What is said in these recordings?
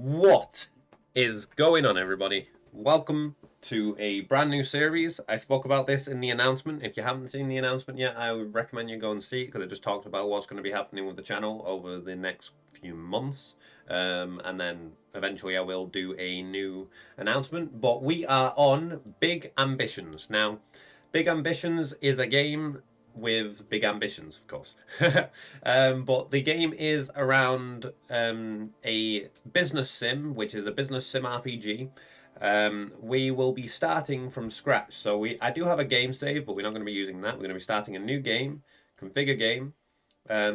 What is going on, everybody? Welcome to a brand new series. I spoke about this in the announcement. If you haven't seen the announcement yet, I would recommend you go and see it because I just talked about what's going to be happening with the channel over the next few months. And then eventually I will do a new announcement. But we are on Big Ambitions. Now, Big Ambitions is a game with big ambitions, of course. But the game is around a business sim, which is a business sim RPG. We will be starting from scratch. So I do have a game save, but we're not going to be using that. We're going to be starting a new game, configure game.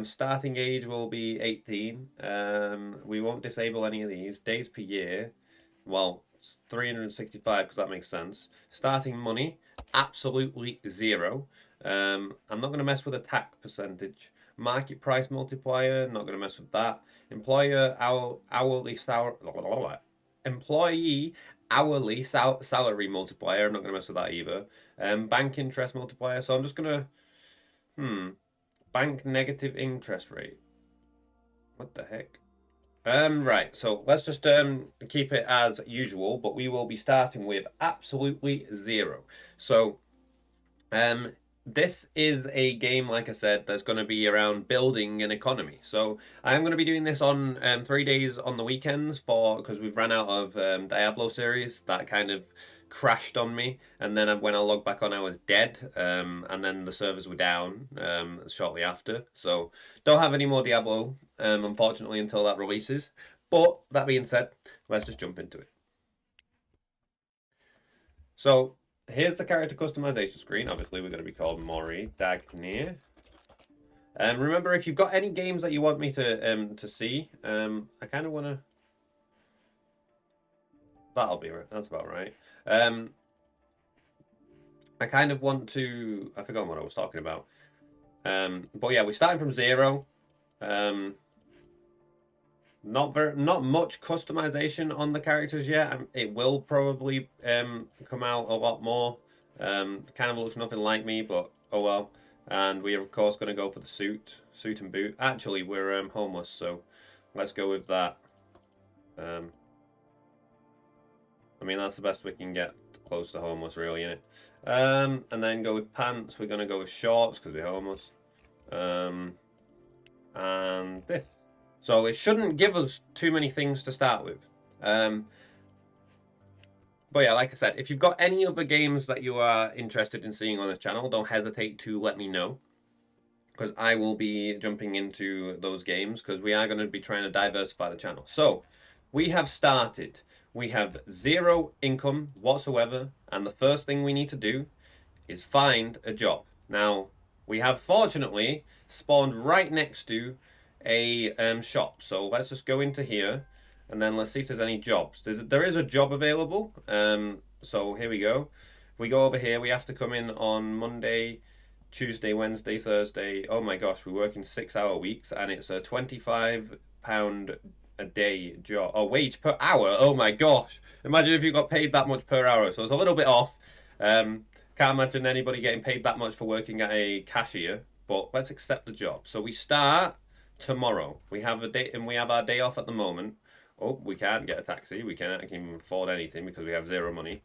Starting age will be 18. We won't disable any of these. Days per year, well, 365 because that makes sense. Starting money, absolutely zero. I'm not going to mess with attack percentage. Market price multiplier, not going to mess with that. Hourly employee hourly salary multiplier, I'm not going to mess with that either. Bank interest multiplier, so I'm just going to, bank negative interest rate. What the heck? Right, so let's just keep it as usual, but we will be starting with absolutely zero. So, this is a game, like I said, that's going to be around building an economy. So I'm going to be doing this on 3 days on the weekends because we've run out of Diablo series. That kind of crashed on me, and then when I logged back on, I was dead, and then the servers were down shortly after. So don't have any more Diablo, unfortunately, until that releases. But that being said, let's just jump into it. So here's the character customization screen. Obviously, we're going to be called Maury Dagnir. Remember, if you've got any games that you want me to see, I kind of want to. That'll be right. That's about right. I kind of want to. I forgot what I was talking about. But yeah, we're starting from zero. Not much customization on the characters yet. It will probably come out a lot more. Kind of looks nothing like me, but oh well. And we are of course going to go for the suit and boot. Actually, we're homeless, so let's go with that. I mean, that's the best we can get close to homeless, really, isn't it? And then go with pants. We're going to go with shorts because we're homeless. And this. So it shouldn't give us too many things to start with. But yeah, like I said, if you've got any other games that you are interested in seeing on this channel, don't hesitate to let me know. Because I will be jumping into those games because we are going to be trying to diversify the channel. So, we have started. We have zero income whatsoever. And the first thing we need to do is find a job. Now, we have fortunately spawned right next to a shop. So let's just go into here and then let's see if there's any jobs. There is a job available. So here we go. If we go over here, we have to come in on Monday, Tuesday, Wednesday, Thursday. Oh my gosh, we're working 6-hour weeks and it's a £25 a day job. Oh, wage per hour. Oh my gosh. Imagine if you got paid that much per hour. So it's a little bit off. Can't imagine anybody getting paid that much for working at a cashier, but let's accept the job. So we start tomorrow. We have a day and we have our day off at the moment. Oh, we can't get a taxi. We can't even afford anything because we have zero money.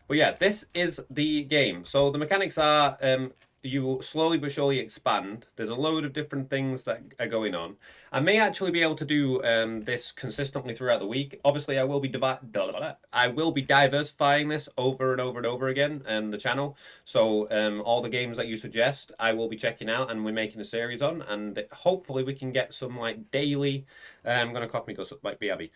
But yeah, this is the game. So the mechanics are you slowly but surely expand. There's a load of different things that are going on. I may actually be able to do this consistently throughout the week. Obviously, I will be diversifying this over and over and over again on the channel. So all the games that you suggest, I will be checking out and we're making a series on. And hopefully we can get some like daily. I'm gonna cough me go like BRB.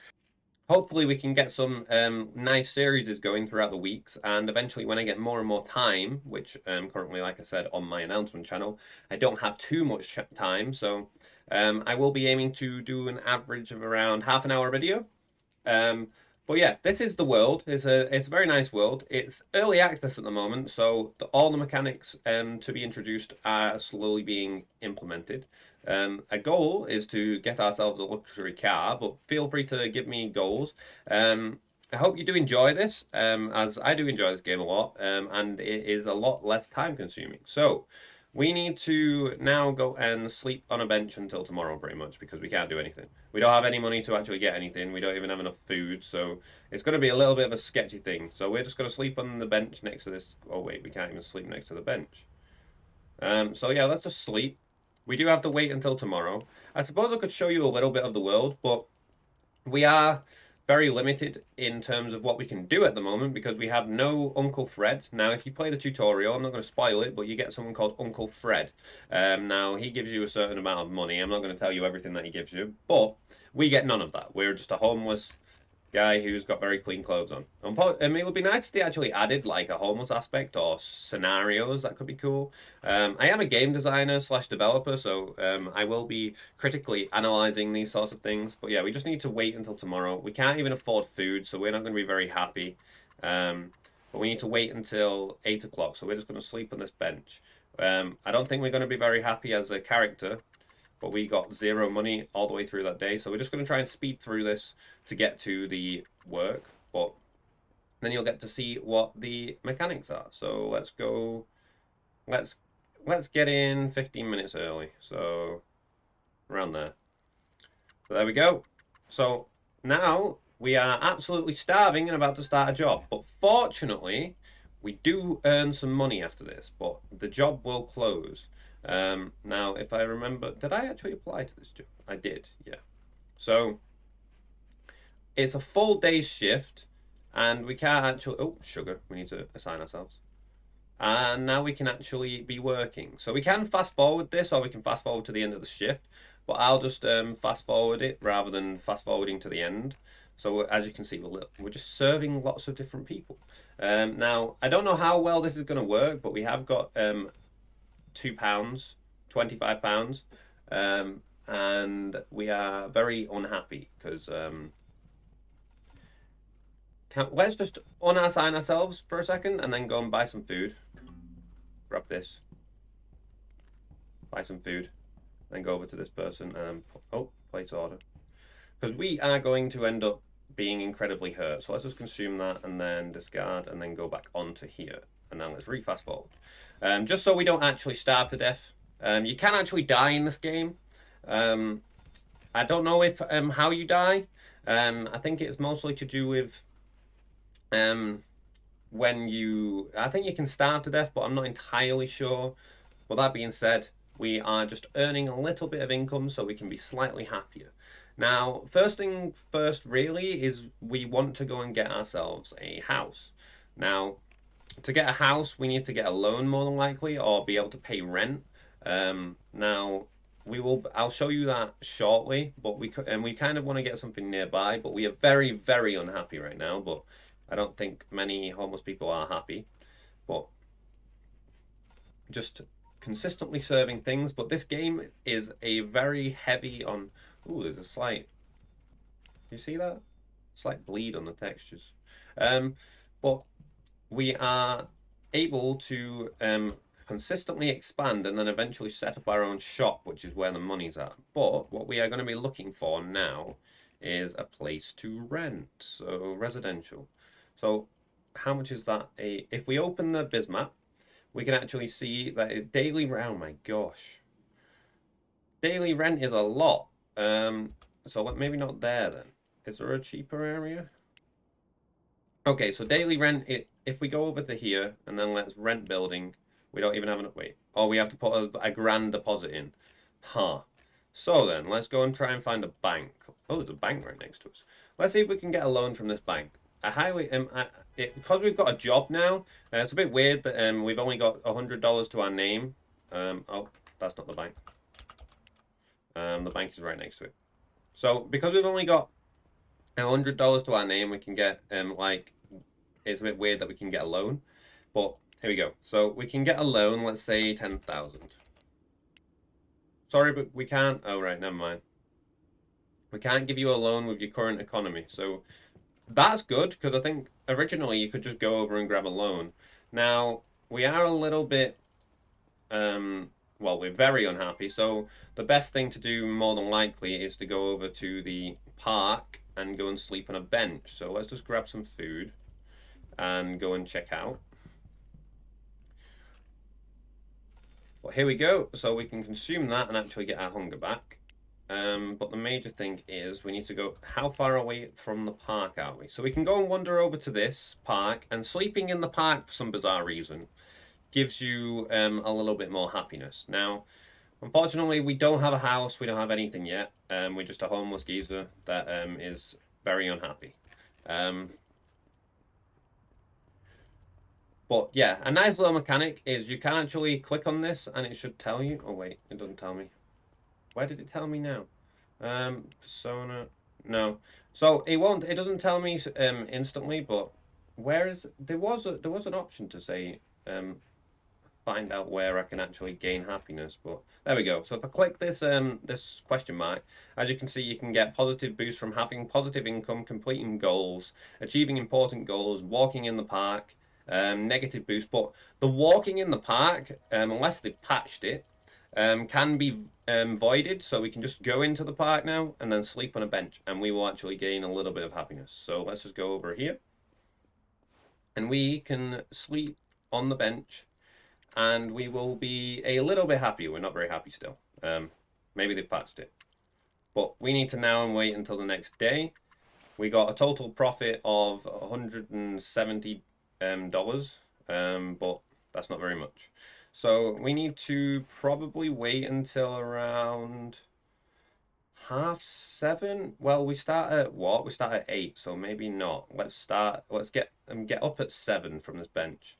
Hopefully we can get some nice series going throughout the weeks, and eventually when I get more and more time, which currently, like I said, on my announcement channel, I don't have too much time, so I will be aiming to do an average of around half an hour video. But yeah, this is the world. It's a very nice world. It's early access at the moment, so all the mechanics to be introduced are slowly being implemented. A goal is to get ourselves a luxury car, but feel free to give me goals. I hope you do enjoy this, as I do enjoy this game a lot, and it is a lot less time consuming. So, we need to now go and sleep on a bench until tomorrow, pretty much, because we can't do anything. We don't have any money to actually get anything. We don't even have enough food, so it's going to be a little bit of a sketchy thing. So we're just going to sleep on the bench next to this. Oh wait, we can't even sleep next to the bench. So yeah, let's just sleep. We do have to wait until tomorrow. I suppose I could show you a little bit of the world, but we are very limited in terms of what we can do at the moment because we have no Uncle Fred. Now, if you play the tutorial, I'm not going to spoil it, but you get someone called Uncle Fred. Now, he gives you a certain amount of money. I'm not going to tell you everything that he gives you, but we get none of that. We're just a homeless guy who's got very clean clothes on. It would be nice if they actually added like a homeless aspect or scenarios. That could be cool. I am a game designer slash developer, so I will be critically analyzing these sorts of things. But yeah, we just need to wait until tomorrow. We can't even afford food, so we're not going to be very happy. But we need to wait until 8 o'clock, so we're just going to sleep on this bench. I don't think we're going to be very happy as a character, but we got 0 money all the way through that day. So we're just going to try and speed through this to get to the work, but then you'll get to see what the mechanics are. So let's go. Let's get in 15 minutes early. So around there. So there we go. So now we are absolutely starving and about to start a job. But fortunately, we do earn some money after this, but the job will close. Now, if I remember, did I actually apply to this job? I did, yeah. So it's a full day's shift, and we can't actually. Oh, sugar. We need to assign ourselves. And now we can actually be working. So we can fast forward this, or we can fast forward to the end of the shift. But I'll just fast forward it rather than fast forwarding to the end. So as you can see, we're just serving lots of different people. Now, I don't know how well this is going to work, but we have got £2, £25, and we are very unhappy because let's just unassign ourselves for a second and then go and buy some food. Grab this, buy some food, then go over to this person and place order, because we are going to end up being incredibly hurt. So let's just consume that and then discard and then go back onto here. And now let's fast forward. Just so we don't actually starve to death. You can actually die in this game. I don't know if how you die. I think it's mostly to do with when you. I think you can starve to death, but I'm not entirely sure. But that being said, we are just earning a little bit of income so we can be slightly happier. Now, first thing first, really, is we want to go and get ourselves a house. Now, to get a house, we need to get a loan more than likely, or be able to pay rent. Now, I'll show you that shortly, but we kind of want to get something nearby, but we are very, very unhappy right now. But I don't think many homeless people are happy. But just consistently serving things. But this game is a very heavy on. Ooh, there's a slight. You see that? Slight bleed on the textures. But we are able to consistently expand and then eventually set up our own shop, which is where the money's at. But what we are going to be looking for now is a place to rent, so residential. So how much is that? If we open the biz map, we can actually see that daily rent. Oh my gosh, daily rent is a lot. So maybe not there then. Is there a cheaper area? Okay, so daily rent. If we go over to here and then let's rent building, we don't even have enough. Wait. Oh, we have to put a grand deposit in. Huh. So then, let's go and try and find a bank. Oh, there's a bank right next to us. Let's see if we can get a loan from this bank. Because we've got a job now. It's a bit weird that we've only got $100 to our name. Oh, that's not the bank. The bank is right next to it. So because we've only got $100 to our name, we can get it's a bit weird that we can get a loan, but here we go. So we can get a loan. Let's say 10,000. Sorry, but we can't. Oh right, never mind. We can't give you a loan with your current economy. So that's good because I think originally you could just go over and grab a loan. Now we are a little bit well, we're very unhappy. So the best thing to do, more than likely, is to go over to the park and go and sleep on a bench. So let's just grab some food and go and check out. Well, here we go. So we can consume that and actually get our hunger back. But the major thing is we need to go, how far away from the park are we? So we can go and wander over to this park, and sleeping in the park for some bizarre reason gives you a little bit more happiness. Now, unfortunately, we don't have a house, we don't have anything yet. We're just a homeless geezer that is very unhappy. But yeah, a nice little mechanic is you can actually click on this and it should tell you. Oh wait, it doesn't tell me. Why did it tell me now? Persona. No. So it won't. It doesn't tell me instantly. But where is there was an option to say find out where I can actually gain happiness. But there we go. So if I click this question mark, as you can see, you can get positive boost from having positive income, completing goals, achieving important goals, walking in the park. Negative boost, but the walking in the park, unless they've patched it, can be voided, so we can just go into the park now and then sleep on a bench, and we will actually gain a little bit of happiness. So let's just go over here, and we can sleep on the bench, and we will be a little bit happier. We're not very happy still. Maybe they've patched it, but we need to now and wait until the next day. We got a total profit of $170, but that's not very much. So we need to probably wait until around 7:30. Well, we start at what? We start at 8, so maybe not. Let's get up at 7 from this bench.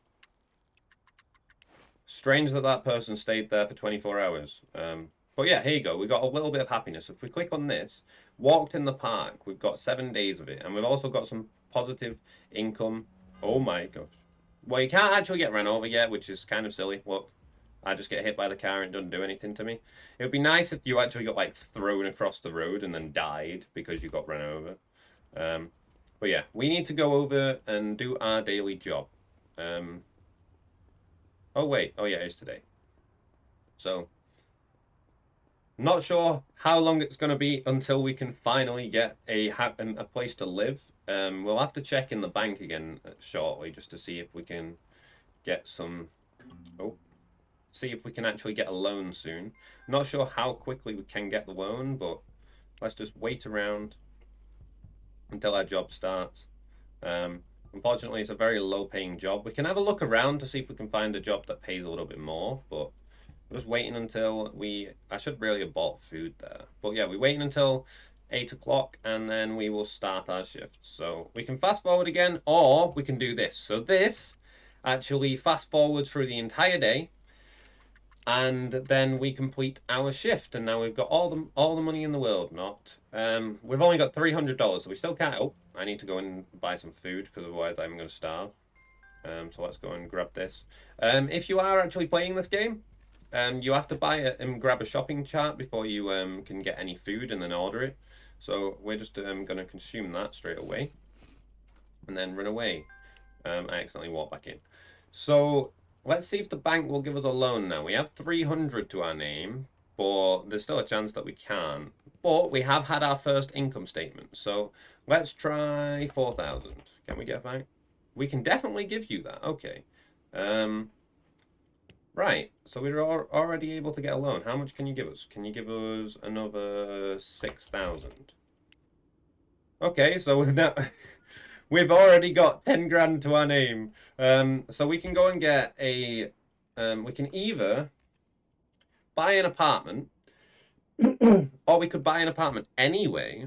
Strange that that person stayed there for 24 hours. But yeah, here you go. We got a little bit of happiness. If we click on this, walked in the park, we've got 7 days of it, and we've also got some positive income. Oh my gosh. Well, you can't actually get ran over yet, which is kind of silly. Look, I just get hit by the car and it doesn't do anything to me. It would be nice if you actually got like thrown across the road and then died because you got run over. But yeah, we need to go over and do our daily job. Oh wait, oh yeah, it's today. So, not sure how long it's going to be until we can finally get a place to live. We'll have to check in the bank again shortly just to see if we can get some. Oh, see if we can actually get a loan soon. Not sure how quickly we can get the loan, but let's just wait around until our job starts. Unfortunately, it's a very low-paying job. We can have a look around to see if we can find a job that pays a little bit more, but we're just waiting until I should really have bought food there. But yeah, we're waiting until 8 o'clock, and then we will start our shift. So we can fast forward again, or we can do this. So this actually fast forwards through the entire day, and then we complete our shift, and now we've got all the money in the world. We've only got $300, so we still can't. Oh, I need to go and buy some food because otherwise I'm going to starve. So let's go and grab this. If you are actually playing this game, you have to buy it and grab a shopping cart before you can get any food and then order it. So we're just going to consume that straight away, and then run away. I accidentally walked back in. So let's see if the bank will give us a loan now. We have 300 to our name, but there's still a chance that we can. But we have had our first income statement. So let's try 4,000. Can we get a bank? We can definitely give you that. Okay. Right. So we're already able to get a loan. How much can you give us? Can you give us another 6,000? Okay, so we've now we've already got 10 grand to our name. So we can go and get a we can either buy an apartment or we could buy an apartment anyway.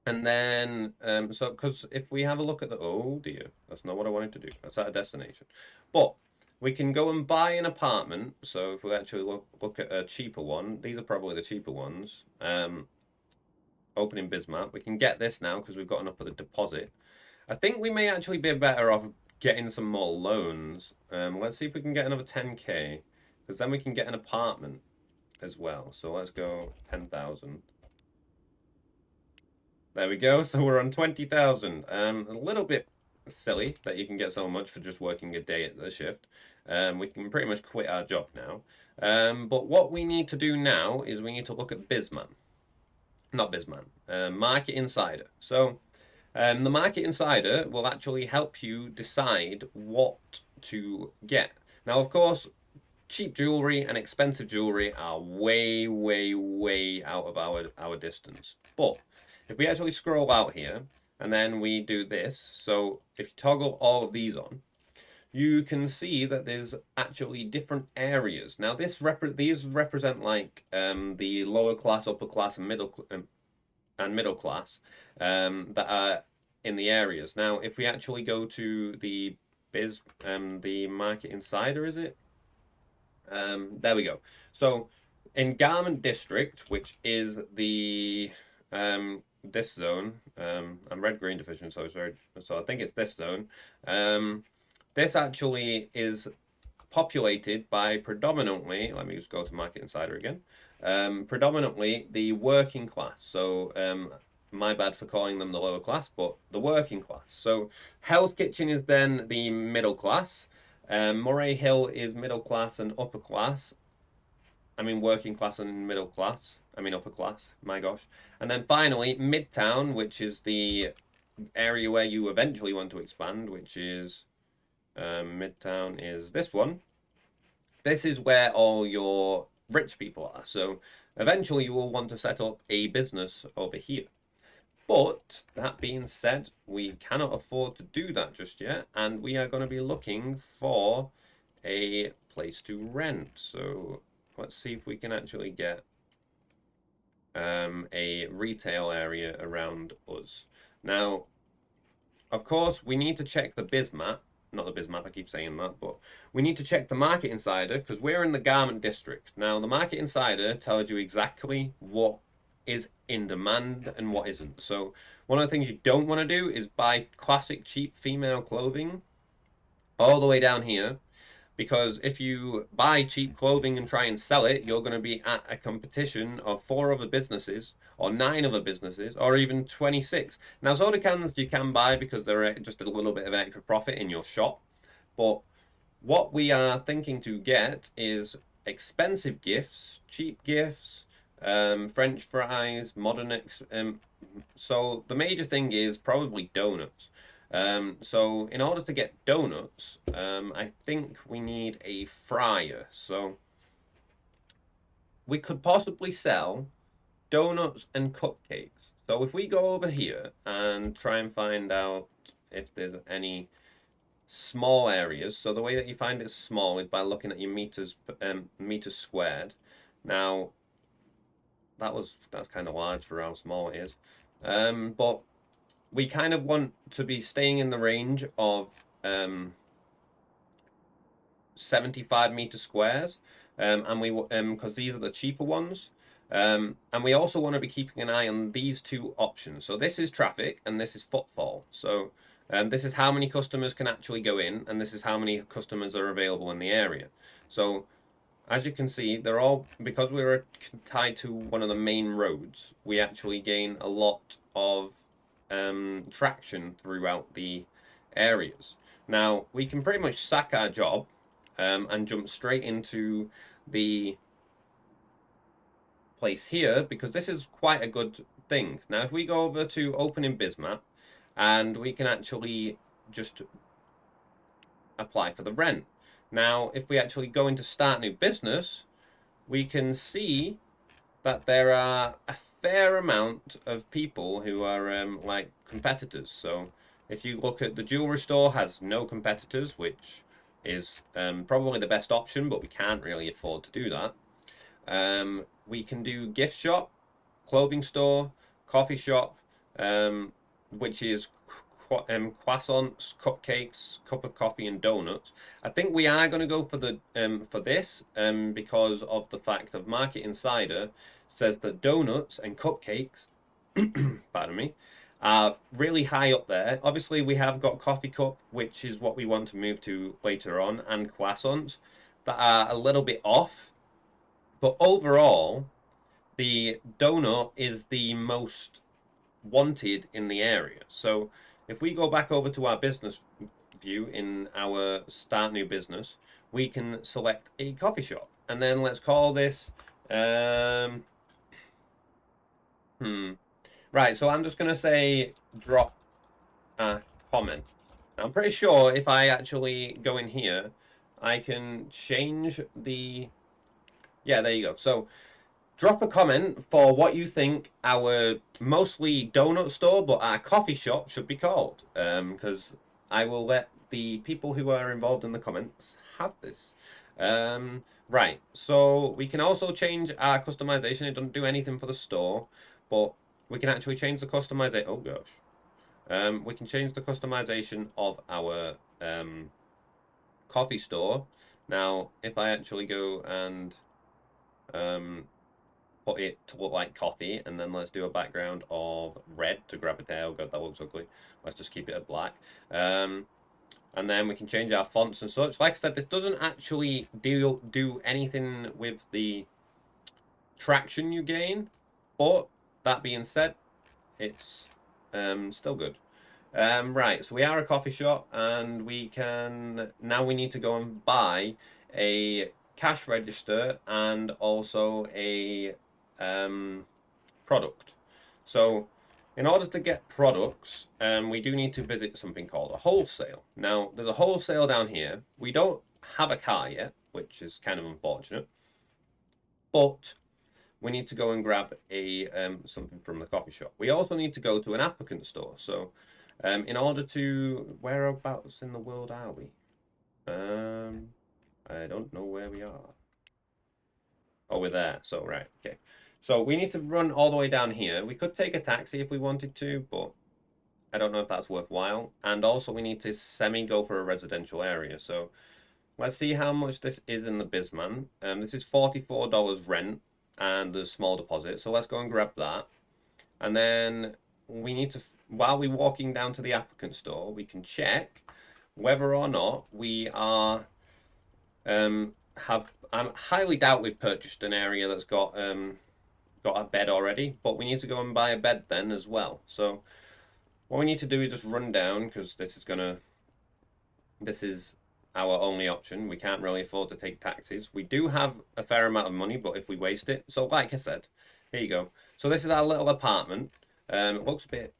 And then so because if we have a look at the oh dear, that's not what I wanted to do. That's our destination. But we can go and buy an apartment. So if we actually look at a cheaper one, these are probably the cheaper ones. Opening Bismarck. We can get this now because we've got enough for the deposit. I think we may actually be better off getting some more loans. Let's see if we can get another 10k, because then we can get an apartment as well. So let's go 10,000. There we go. So we're on 20,000. A little bit silly that you can get so much for just working a day at the shift. We can pretty much quit our job now. But what we need to do now is we need to look at Bisman. Not Bisman. Market Insider. So the Market Insider will actually help you decide what to get. Now, of course, cheap jewelry and expensive jewelry are way, way, way out of our distance. But if we actually scroll out here and then we do this, so if you toggle all of these on, you can see that there's actually different areas. Now these represent like the lower class, upper class, and middle class that are in the areas. Now, if we actually go to the the Market Insider, is it? There we go. So in Garment District, which is the this zone, I'm red green division, so sorry. So I think it's this zone. This actually is populated by predominantly. Let me just go to Market Insider again. Predominantly the working class. So my bad for calling them the lower class, but the working class. So Hell's Kitchen is then the middle class. Moray Hill is middle class and upper class. I mean working class and middle class. I mean upper class. My gosh. And then finally Midtown, which is the area where you eventually want to expand, which is Midtown is this one. This is where all your rich people are. So eventually you will want to set up a business over here. But that being said, we cannot afford to do that just yet, and we are going to be looking for a place to rent. So let's see if we can actually get a retail area around us. Now, of course, we need to check the biz map. Not the biz map, I keep saying that, but we need to check the Market Insider because we're in the Garment District. Now, the Market Insider tells you exactly what is in demand and what isn't. So one of the things you don't want to do is buy classic cheap female clothing all the way down here, because if you buy cheap clothing and try and sell it, you're going to be at a competition of 4 other businesses or 9 other businesses or even 26. Now soda cans you can buy because they're just a little bit of an extra profit in your shop, but what we are thinking to get is expensive gifts, cheap gifts, French fries, so the major thing is probably donuts. So in order to get donuts, I think we need a fryer. So we could possibly sell donuts and cupcakes. So if we go over here and try and find out if there's any small areas. So the way that you find it small is by looking at your meters squared. Now that's kind of large for how small it is. But we kind of want to be staying in the range of 75 meter squares, and we because these are the cheaper ones. And we also want to be keeping an eye on these 2 options. So this is traffic and this is footfall. So this is how many customers can actually go in, and this is how many customers are available in the area. So as you can see, they're all, because we're tied to one of the main roads, we actually gain a lot of traction throughout the areas. Now, we can pretty much sack our job and jump straight into the place here, because this is quite a good thing. Now, if we go over to opening BizMap, and we can actually just apply for the rent. Now, if we actually go into start new business, we can see that there are a fair amount of people who are like competitors. So if you look at the jewelry store, has no competitors, which is probably the best option, but we can't really afford to do that. We can do gift shop, clothing store, coffee shop, which is croissants, cupcakes, cup of coffee, and donuts. I think we are going to go for the for this because of the fact of Market Insider says that donuts and cupcakes, pardon me, are really high up there. Obviously, we have got coffee cup, which is what we want to move to later on, and croissants that are a little bit off. But overall, the donut is the most wanted in the area. So if we go back over to our business view in our start new business, we can select a coffee shop, and then let's call this right, so I'm just gonna say drop a comment. Now, I'm pretty sure if I actually go in here I can change the... Yeah, there you go. So drop a comment for what you think our mostly donut store, but our coffee shop should be called. Because I will let the people who are involved in the comments have this. Right, so we can also change our customization. It doesn't do anything for the store, but we can actually change the customization. Oh gosh. We can change the customization of our coffee store. Now, if I actually go and um, put it to look like coffee, and then let's do a background of red to grab it there. Oh god, that looks ugly. Let's just keep it at black. And then we can change our fonts and such. Like I said, this doesn't actually do anything with the traction you gain, but that being said, it's still good. Right, so we are a coffee shop, and we can now we need to go and buy a cash register and also a product. So in order to get products, we do need to visit something called a wholesale. Now, there's a wholesale down here. We don't have a car yet, which is kind of unfortunate, but we need to go and grab a something from the coffee shop. We also need to go to an applicant store. So in order to... Whereabouts in the world are we? I don't know where we are. Oh, we're there. So, right, okay. So we need to run all the way down here. We could take a taxi if we wanted to, but I don't know if that's worthwhile. And also we need to semi-go for a residential area. So let's see how much this is in the Bisman. This is $44 rent and the small deposit. So let's go and grab that. And then we need to, while we're walking down to the applicant store, we can check whether or not we are I highly doubt we've purchased an area that's got a bed already, but we need to go and buy a bed then as well. So what we need to do is just run down, because this is our only option. We can't really afford to take taxis. We do have a fair amount of money, but if we waste it... So like I said, here you go. So this is our little apartment. It looks a bit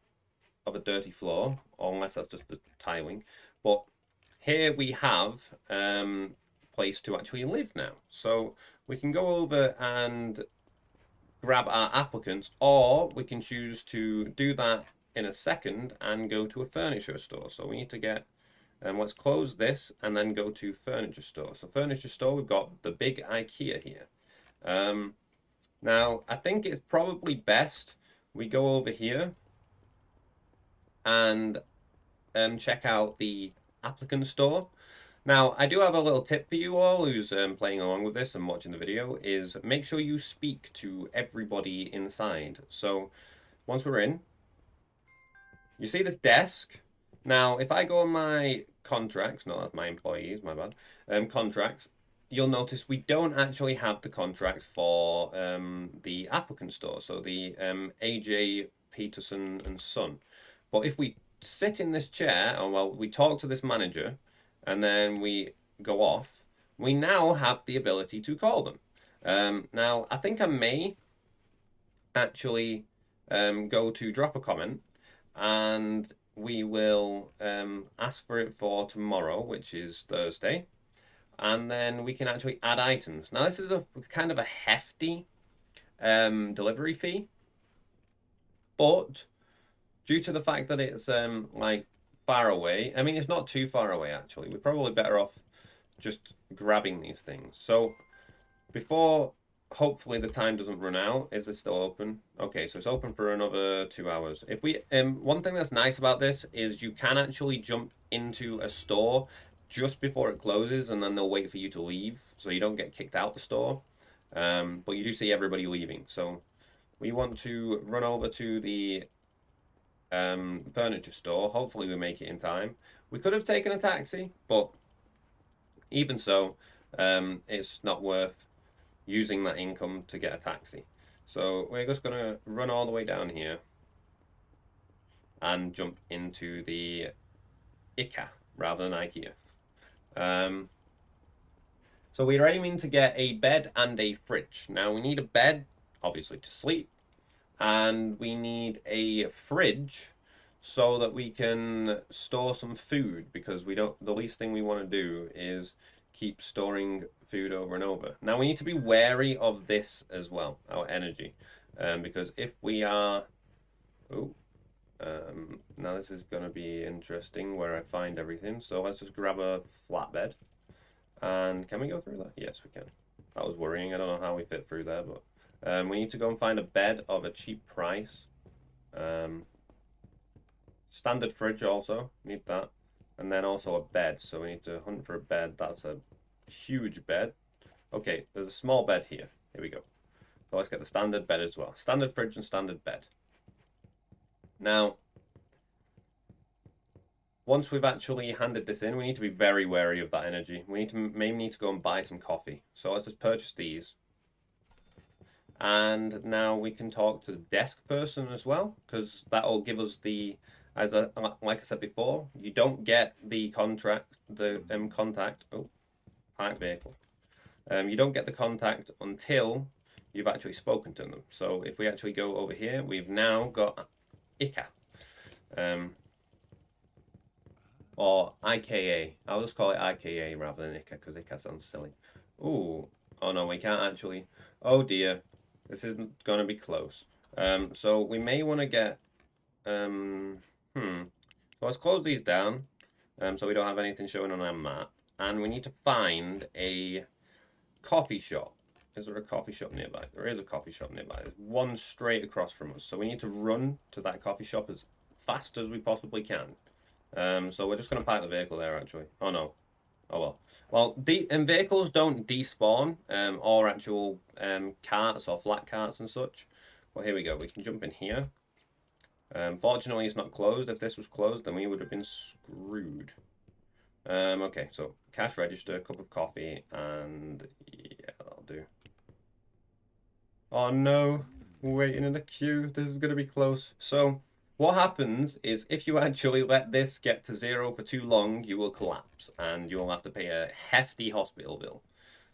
of a dirty floor, or unless that's just the tiling. But here we have place to actually live now. So we can go over and grab our applicants, or we can choose to do that in a second and go to a furniture store. So we need to get... let's close this and then go to furniture store. So furniture store, we've got the big IKEA here. Now, I think it's probably best we go over here and check out the applicant store. Now, I do have a little tip for you all who's playing along with this and watching the video, is make sure you speak to everybody inside. So once we're in, you see this desk. Now, if I go on my contracts, not as my employees, my bad, contracts, you'll notice we don't actually have the contract for the applicant store, so the AJ Peterson and Son. But if we sit in this chair, and well, we talk to this manager, and then we go off, we now have the ability to call them. Now, I think I may actually go to drop a comment, and we will ask for it for tomorrow, which is Thursday, and then we can actually add items. Now, this is a kind of a hefty delivery fee, but due to the fact that it's like far away, I mean, it's not too far away actually. We're probably better off just grabbing these things. So before, hopefully the time doesn't run out. Is it still open? Okay, so it's open for another 2 hours. If we one thing that's nice about this is you can actually jump into a store just before it closes, and then they'll wait for you to leave, so you don't get kicked out the store. But you do see everybody leaving. So we want to run over to the furniture store. Hopefully we make it in time. We could have taken a taxi, but even so, it's not worth using that income to get a taxi. So we're just going to run all the way down here and jump into the IKEA rather than IKEA. So we're aiming to get a bed and a fridge. Now we need a bed, obviously, to sleep, and we need a fridge so that we can store some food, because we don't... The least thing we want to do is keep storing food over and over. Now we need to be wary of this as well, our energy, because if we are, oh, now this is going to be interesting where I find everything. So let's just grab a flatbed, and can we go through that? Yes, we can. That was worrying. I don't know how we fit through there, but we need to go and find a bed of a cheap price. Standard fridge also, need that. And then also a bed, so we need to hunt for a bed. That's a huge bed. Okay, there's a small bed here. Here we go. So let's get the standard bed as well. Standard fridge and standard bed. Now, once we've actually handed this in, we need to be very wary of that energy. We maybe need to go and buy some coffee. So let's just purchase these. And now we can talk to the desk person as well, because that'll give us the, like I said before, you don't get the contact. Oh, parked vehicle. You don't get the contact until you've actually spoken to them. So if we actually go over here, we've now got Ika, or IKA. I'll just call it IKA rather than Ika because Ika sounds silly. Ooh, oh no, we can't actually. Oh dear. This isn't going to be close. So we may want to get... So let's close these down so we don't have anything showing on our map. And we need to find a coffee shop. Is there a coffee shop nearby? There is a coffee shop nearby. There's one straight across from us. So we need to run to that coffee shop as fast as we possibly can. So we're just going to park the vehicle there, actually. Oh, no. Oh, well. Well, vehicles don't despawn, or actual carts or flat carts and such. Well, here we go. We can jump in here. Fortunately, it's not closed. If this was closed, then we would have been screwed. Okay, so cash register, cup of coffee, and yeah, that'll do. Oh, no. We're waiting in a queue. This is going to be close. So... what happens is if you actually let this get to 0 for too long, you will collapse and you will have to pay a hefty hospital bill.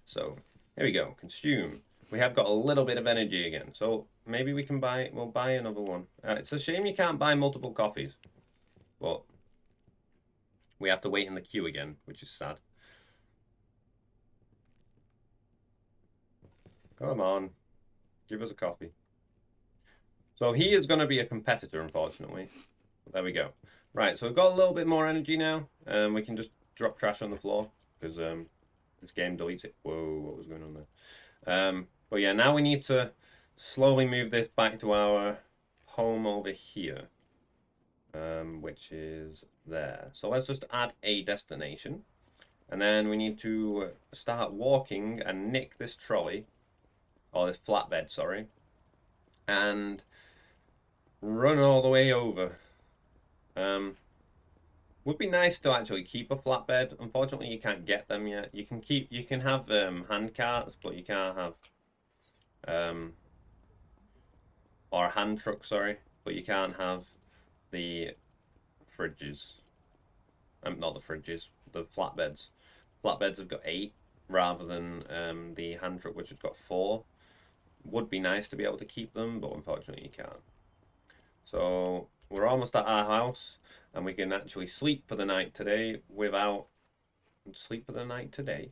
So here we go, consume. We have got a little bit of energy again. So maybe we'll buy another one. It's a shame you can't buy multiple coffees, but we have to wait in the queue again, which is sad. Come on, give us a coffee. So he is going to be a competitor, unfortunately. There we go. Right, so we've got a little bit more energy now. We can just drop trash on the floor because this game deletes it. Whoa, what was going on there? But yeah, now we need to slowly move this back to our home over here, which is there. So let's just add a destination. And then we need to start walking and nick this trolley, or this flatbed, sorry, and run all the way over. Would be nice to actually keep a flatbed. Unfortunately, you can't get them yet. You can have hand carts, but you can't have or a hand truck, sorry, but you can't have the fridges. Not the fridges, the flatbeds. Flatbeds have got 8 rather than the hand truck, which has got 4. Would be nice to be able to keep them, but unfortunately you can't. So we're almost at our house, and we can actually sleep for the night today without sleep for the night today.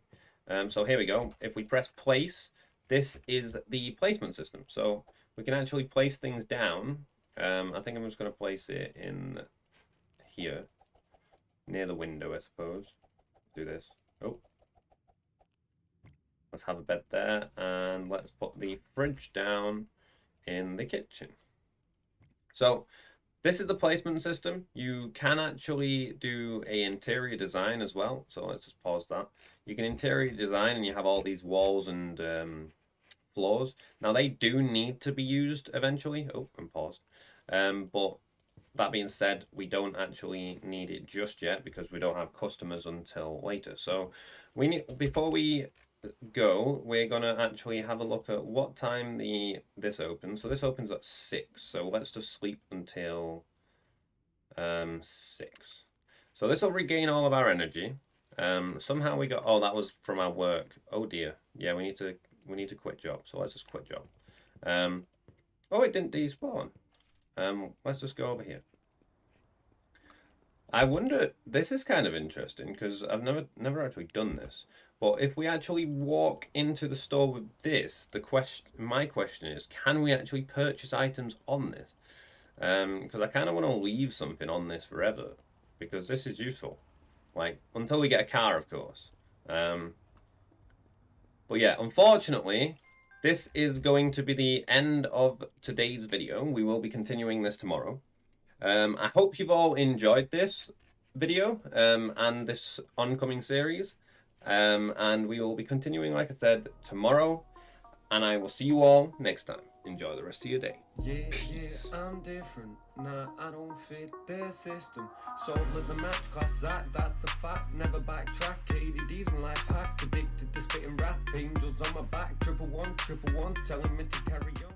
So here we go. If we press place, this is the placement system. So we can actually place things down. I think I'm just going to place it in here, near the window, I suppose. Do this. Oh. Let's have a bed there, and let's put the fridge down in the kitchen. So this is the placement system. You can actually do an interior design as well. So let's just pause that. You can interior design and you have all these walls and floors. Now they do need to be used eventually. Oh, and paused. But that being said, we don't actually need it just yet because we don't have customers until later. So we need, before we go, we're gonna actually have a look at what time this opens. So this opens at 6. So let's just sleep until 6. So this will regain all of our energy. Somehow we got, oh, that was from our work. Oh dear. Yeah, we need to quit job. So let's just quit job. Oh, it didn't despawn. Let's just go over here. I wonder, this is kind of interesting because I've never actually done this. But if we actually walk into the store with this, my question is, can we actually purchase items on this? Because I kind of want to leave something on this forever, because this is useful. Like, until we get a car, of course. But yeah, unfortunately, this is going to be the end of today's video. We will be continuing this tomorrow. I hope you've all enjoyed this video and this oncoming series. And we will be continuing, like I said, tomorrow. And I will see you all next time. Enjoy the rest of your day. Yeah, Peace. Yeah, I'm different. Nah, I don't fit their system. So let the match class that's a fact. Never backtrack. ADD's my life hack. Addicted to spitting rap. Angels on my back. 111, telling me to carry on.